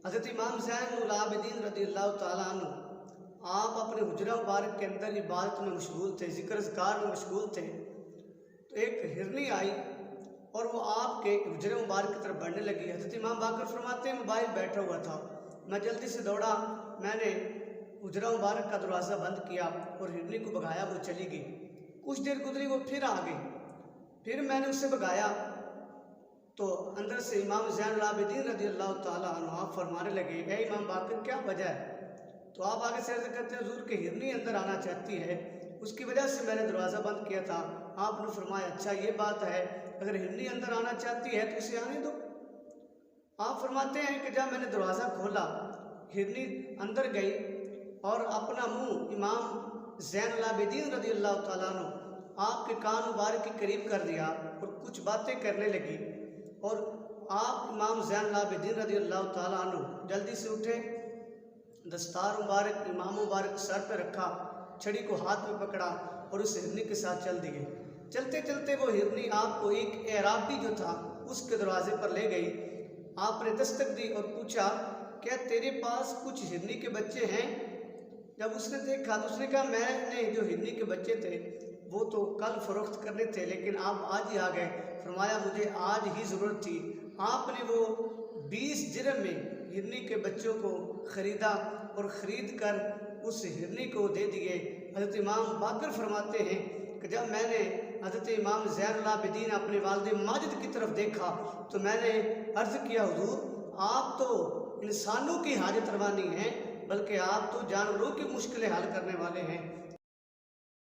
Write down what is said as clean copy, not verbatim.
حضرت امام زین العابدین رضی اللہ تعالیٰ عنہ آپ اپنے حجرہ مبارک کے اندر عبادت میں مشغول تھے، ذکر اذکار میں مشغول تھے، تو ایک ہرنی آئی اور وہ آپ کے حجرہ مبارک کی طرف بڑھنے لگی۔ حضرت امام باقر فرماتے ہیں موبائل بیٹھا ہوا تھا، میں جلدی سے دوڑا، میں نے حجرہ مبارک کا دروازہ بند کیا اور ہرنی کو بھگایا، وہ چلی گئی۔ کچھ دیر گزری، وہ پھر آ گئی، پھر میں نے اسے بھگایا تو اندر سے امام زین العابدین رضی اللہ تعالیٰ عنہ آپ فرمانے لگے، اے امام باقر کیا وجہ ہے؟ تو آپ آگے سے عرض کرتے ہیں حضور کہ ہرنی اندر آنا چاہتی ہے، اس کی وجہ سے میں نے دروازہ بند کیا تھا۔ آپ نے فرمایا اچھا یہ بات ہے، اگر ہرنی اندر آنا چاہتی ہے تو اسے آنے دو۔ آپ فرماتے ہیں کہ جب میں نے دروازہ کھولا، ہرنی اندر گئی اور اپنا منہ امام زین العابدین رضی اللہ تعالیٰ عنہ آپ کے کان مبارک کے قریب کر دیا اور کچھ باتیں کرنے لگی، اور آپ امام زین العابدین رضی اللہ تعالیٰ عنہ جلدی سے اٹھے، دستار مبارک امام مبارک سر پہ رکھا، چھڑی کو ہاتھ میں پکڑا اور اس ہرنی کے ساتھ چل دیے۔ چلتے چلتے وہ ہرنی آپ کو ایک اعرابی جو تھا اس کے دروازے پر لے گئی۔ آپ نے دستک دی اور پوچھا کیا تیرے پاس کچھ ہرنی کے بچے ہیں؟ جب اس نے دیکھا تو اس نے کہا میں نے جو ہرنی کے بچے تھے وہ تو کل فروخت کرنے تھے، لیکن آپ آج ہی آ گئے۔ فرمایا مجھے آج ہی ضرورت تھی۔ آپ نے وہ 20 درہم میں ہرنی کے بچوں کو خریدا اور خرید کر اس ہرنی کو دے دیے۔ حضرت امام باقر فرماتے ہیں کہ جب میں نے حضرت امام زین العابدین اپنے والد ماجد کی طرف دیکھا تو میں نے عرض کیا حضور آپ تو انسانوں کی حاجت روا نہیں ہیں بلکہ آپ تو جانوروں کی مشکلیں حل کرنے والے ہیں۔